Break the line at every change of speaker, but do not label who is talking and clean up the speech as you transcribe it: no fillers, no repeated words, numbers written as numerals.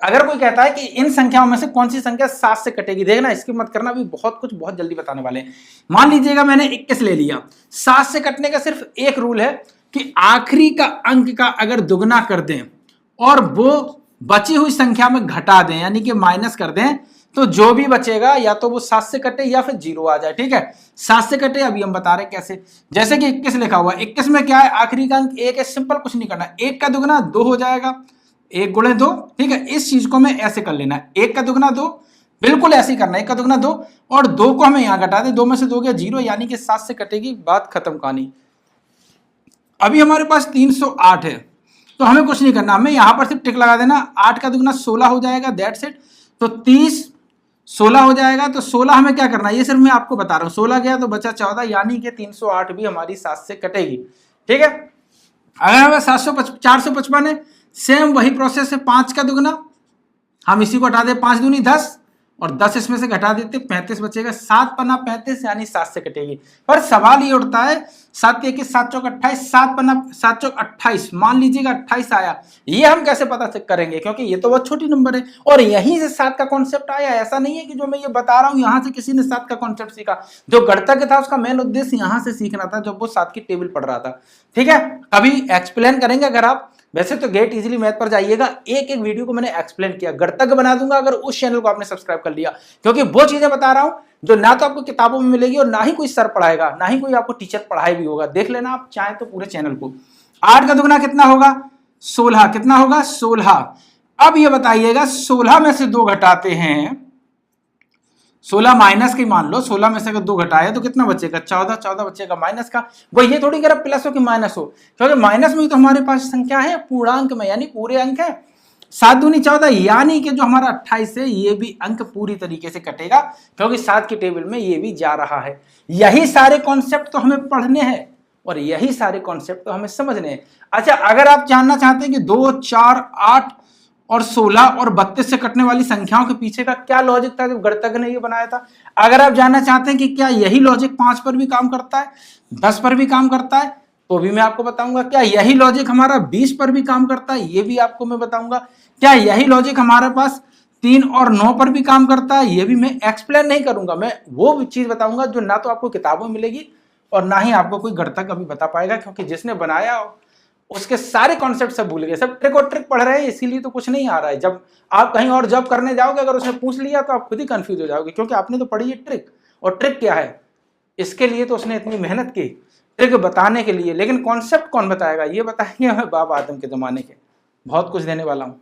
अगर कोई कहता है कि इन संख्याओं में से कौन सी संख्या 7 से कटेगी, देखना इसकी मत करना, अभी बहुत जल्दी बताने वाले हैं। मान लीजिएगा मैंने 21 ले लिया, 7 से कटने का सिर्फ एक रूल है कि आखिरी का अंक का अगर दुगना कर दें और वो बची हुई संख्या में घटा दें, यानी कि माइनस कर दें, तो जो भी बचेगा या तो वो 7 से कटे या फिर 0 आ जाए। ठीक है, 7 से कटे अभी हम बता रहे कैसे। जैसे कि 21 लिखा हुआ है, 21 में क्या है, आखिरी का अंक 1 है, सिंपल, कुछ नहीं करना, 1 का दुगना 2 हो जाएगा, 1 गुणे 2। ठीक है, इस चीज को मैं ऐसे कर लेना है, 1 का दुगना 2, बिल्कुल ऐसे ही करना है, 1 का दुगना 2 और 2 को हमें यहां घटा दें, 2 में से 2 गया 0, यानी कि 7 से कटेगी, बात खत्म कहानी। अभी हमारे पास 308 है, तो हमें कुछ नहीं करना, हमें यहां पर सिर्फ टिक लगा देना, 8 का दुगना 16 हो जाएगा, दैट्स इट। तो 30 16 हो जाएगा, तो 16 हमें क्या करना है, ये सिर्फ मैं आपको बता रहा हूं, 16 गया तो बचा 14, यानी कि 308 भी हमारी 7 से कटेगी। ठीक है, अगर हमें 455 है, सेम वही प्रोसेस है, 5 का दुगना, हम इसी को हटा दे, 5 दूनी 10 और 10 इसमें से घटा देते, 35 बचेगा, 7 पन्ना 35, यानी 7 से कटेगी। पर सवाल ये उठता है, 7 के 7 चौक 28, 7 पन्ना 7 चौक 28, मान लीजिएगा 28 आया, ये हम कैसे पता करेंगे, क्योंकि ये तो बहुत छोटी नंबर है और यहीं से 7 का कॉन्सेप्ट आया। ऐसा नहीं है कि जो मैं ये बता रहा हूं यहां से किसी ने 7 का कॉन्सेप्ट सीखा, जो गणितज्ञ था उसका मेन उद्देश्य यहां से सीखना था, जब वो 7 की टेबल पढ़ रहा था। ठीक है, कभी एक्सप्लेन करेंगे अगर आप, वैसे तो गेट इजीली मैथ पर जाइएगा, एक एक वीडियो को मैंने एक्सप्लेन किया, गणितज्ञ बना दूंगा अगर उस चैनल को आपने सब्सक्राइब कर लिया, क्योंकि वो चीजें बता रहा हूं जो ना तो आपको किताबों में मिलेगी और ना ही कोई सर पढ़ाएगा, ना ही कोई आपको टीचर पढ़ाई भी होगा। देख लेना आप चाहे तो पूरे चैनल को। 8 का दुगना कितना होगा, 16, कितना होगा 16। अब ये बताइएगा 16 में से 2 घटाते हैं, 16 माइनस की मान लो, 16 में से अगर 2 घटाए तो कितना बचेगा, 14, 14 बचेगा माइनस का। वो ये थोड़ी कर प्लस हो कि माइनस हो, क्योंकि माइनस में तो हमारे पास संख्या है पूर्णांक में, यानी पूरे अंक है, 7 दूनी 14, यानी कि जो हमारा 28 है ये भी अंक पूरी तरीके से कटेगा, क्योंकि 7 की टेबल में ये भी जा रहा है। यही सारे कॉन्सेप्ट तो हमें पढ़ने हैं और यही सारे कॉन्सेप्ट तो हमें समझने हैं। अच्छा, अगर आप जानना चाहते हैं कि 2, 4, 8 और 16 और 32 से कटने वाली संख्याओं के पीछे का क्या लॉजिक था जब गणितज्ञ ने ये बनाया था, अगर आप जानना चाहते हैं कि क्या यही लॉजिक 5 पर भी काम करता है, 10 पर भी काम करता है, तो भी मैं आपको बताऊंगा। क्या यही लॉजिक हमारा 20 पर भी काम करता है, ये भी आपको मैं बताऊंगा। क्या यही लॉजिक हमारे पास 3 और 9 पर भी काम करता है, ये भी मैं एक्सप्लेन नहीं करूंगा, मैं वो चीज बताऊंगा जो ना तो आपको किताबों में मिलेगी और ना ही आपको कोई गणितज्ञ अभी बता पाएगा, क्योंकि जिसने बनाया उसके सारे कॉन्सेप्ट सब भूल गए, सब ट्रिक और ट्रिक पढ़ रहे हैं, इसीलिए तो कुछ नहीं आ रहा है। जब आप कहीं और जॉब करने जाओगे, अगर उसने पूछ लिया तो आप खुद ही कंफ्यूज हो जाओगे, क्योंकि आपने तो पढ़ी है ट्रिक, और ट्रिक क्या है, इसके लिए तो उसने इतनी मेहनत की ट्रिक बताने के लिए, लेकिन कॉन्सेप्ट कौन बताएगा, ये बताएंगे हमें बाप आदम के जमाने के। बहुत कुछ देने वाला हूं।